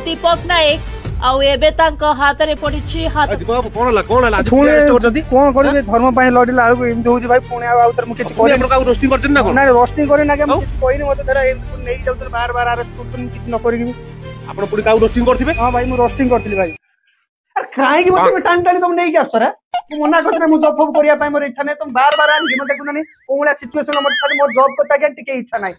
दीपक नायक आउ एबे तांको हाथ रे पड़िछि हाथ दीपक कोन ला पुणे कोन करबे धर्म पय लडिला आलु एमति होजी भाई पुणे आ उतर मु किछि कोइ प्रकार रोस्टिंग करछन ना कोन ना रोस्टिंग करे ना के मु किछि कोइनी मते धरा एमति नै जाउतर बार बार अरेस्ट करछन किछि न करिकि आपण पुणी काउ रोस्टिंग करथिबे हां भाई मु रोस्टिंग करथिली भाई अरे काहे कि मते टान टान तुम नै कि असरा मु मना करथने मु जॉब फॉब करिया पय मोर इच्छा नै तुम बार बार आन कि मते कोननी ओला सिचुएशन मते खाली मोर जॉब करता के टिके इच्छा नै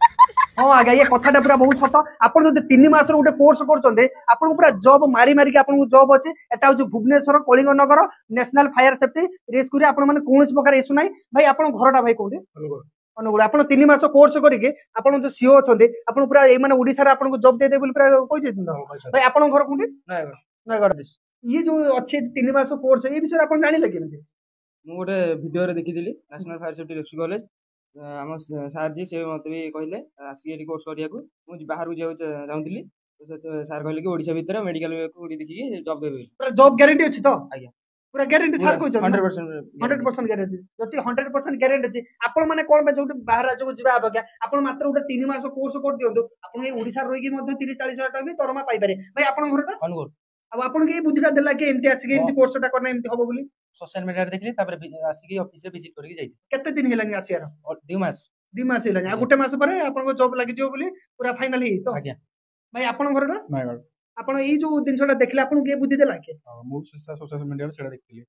हां आगा ये कथाटा पूरा बहुत सत आपण जदि 3 मास रो गुटे कोर्स करचंदे आपण पूरा जॉब मारी मारी के आपण जॉब अछि एटा हो भुवनेश्वर कलिंग नगर नेशनल फायर सेफ्टी रेस्क्यू रे आपण माने कोनस प्रकार इशू नै भाई आपण घरटा भाई कोठे अनुगुण आपण 3 मास कोर्स करिके आपण जो सीओ अछंदे आपण पूरा ए माने ओडिसा रे आपण को जॉब दे दे बोल पूरा कहि जेतन भाई आपण घर कोठे नगर ये जो अच्छे 3 मास कोर्स ए विषय आपण जानि लगे मु गोटे वीडियो रे देखिदिली national fire safety rescue college हम सर जी से मत भी कहले आसिक एटी कोर्स करिया को मु बाहर को जाउतिली सर कहले कि ओडिसा भीतर मेडिकल को देखि जॉब देबे पूरा जॉब गारंटी अछि तो आज्ञा पूरा गारंटी सर को 100% गारंटी जति 100% गारंटी अछि आपण माने कोन जो बाहर राज्य को जिबा आबका आपण मात्र उठे 3 मास कोर्स कर दियंतु आपण ए ओडिसा रहि के मध्ये 30 40 हजार टका भी दरमा पाई पारे भाई आपण घरटा अनुगुण अब आपण के बुद्धिटा देला के एमती आछि के एमती कोर्सटा करना एमती होबो बोली सोशल मीडिया रे देखली तापर आसिक ऑफिस रे विजिट करके जाई केते दिन हेलानी आसियार 2 मास 2 मास हेलानी आ गुटे मास परे आपण को जॉब लागि जियो बोली पूरा फाइनल ही तो आज्ञा भाई आपण घरटा नयगढ़ आपण ई जो दिनसटा देखले आपण के बुद्धि देला के मु सोशल मीडिया रे सेडा देखली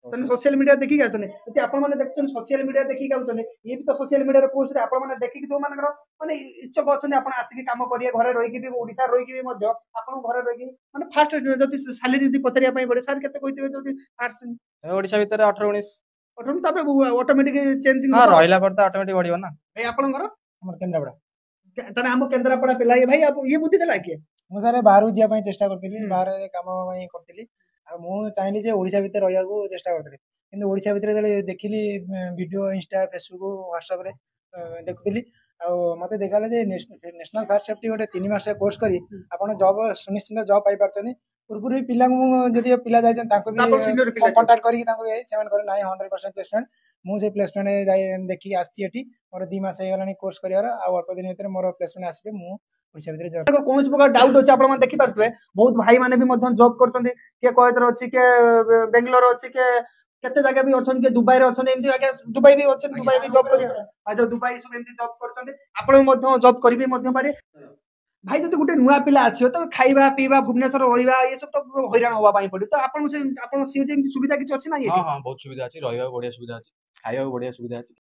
तने सोशल मीडिया देखि गाछने यदि आपण माने देखछन सोशल मीडिया देखि गाउछने ये भी तो सोशल मीडिया रे पोस्ट रे आपण माने देखि कि तो मानकर माने इच्छुक अछने आपण आसी काम करिए घरे रहि कि भी ओडिसा रहि कि भी मध्य आपण घरे रहि कि माने फास्ट जति सैलरी जति पचरिया पई बडे सर केते कहितबे जति फास्ट ओडिसा भीतर 18 19 18 तापर ऑटोमेटिक चेंजिंग हां रहिला पर त ऑटोमेटिक बढ़ियो ना भाई आपण घर हमर केंद्रापड़ा तने हम केंद्रापड़ा पिला भाई आप ये बुद्धि देला के मु सारे बाहर जिया पई चेष्टा करथिली बाहर काम पई करथिली आ मु चाहली जे ओडिसा भीतर रहिया को चेष्टा करथिली किंतु ओडिसा भीतर जले देखिली वीडियो इंस्टा फेसबुक व्हाट्सएप रे देखुथिली आ मते देखाले जे नेशनल फायर सेफ्टी गोटे 3 मास कोर्स करी आपण जॉब सुनिश्चित जॉब पाई परछनी पूर्व पिला जदि पिला जाय ताको भी कांटेक्ट करी ताको सेवन करे नाही 100% प्लेसमेंट मु से प्लेसमेंट जाय देखि आस्ती एठी मोर 2 मास हेगलानी कोर्स करियार आ अल्प दिन भीतर मोर प्लेसमेंट आसीबे मु ओडिसा भीतर जॉब कोन प्रकार डाउट अछि आपण देखि परथबे बहुत भाई माने भी मध्यन जॉब करतंदे के कहतर अछि के बेंगलोर अछि के केते जगह भी अछन के दुबई रे अछन एमती आगे दुबई भी अछन दुबई भी जॉब करिया आ जो दुबई सब एमती जॉब करतंदे आपण मध्य जॉब करिवे मध्य पारे भाई जति गुटे नुवा पिला आछियो तो खाइबा पीबा भुवनेश्वर रहिबा ये सब तो हैरान होबा पाई पड़ी तो आपण से आपण सीओ जे सुविधा किछ अछि ना ये हां हां बहुत सुविधा अछि रहिबा बढ़िया सुविधा अछि खाइबा बढ़िया सुविधा अछि।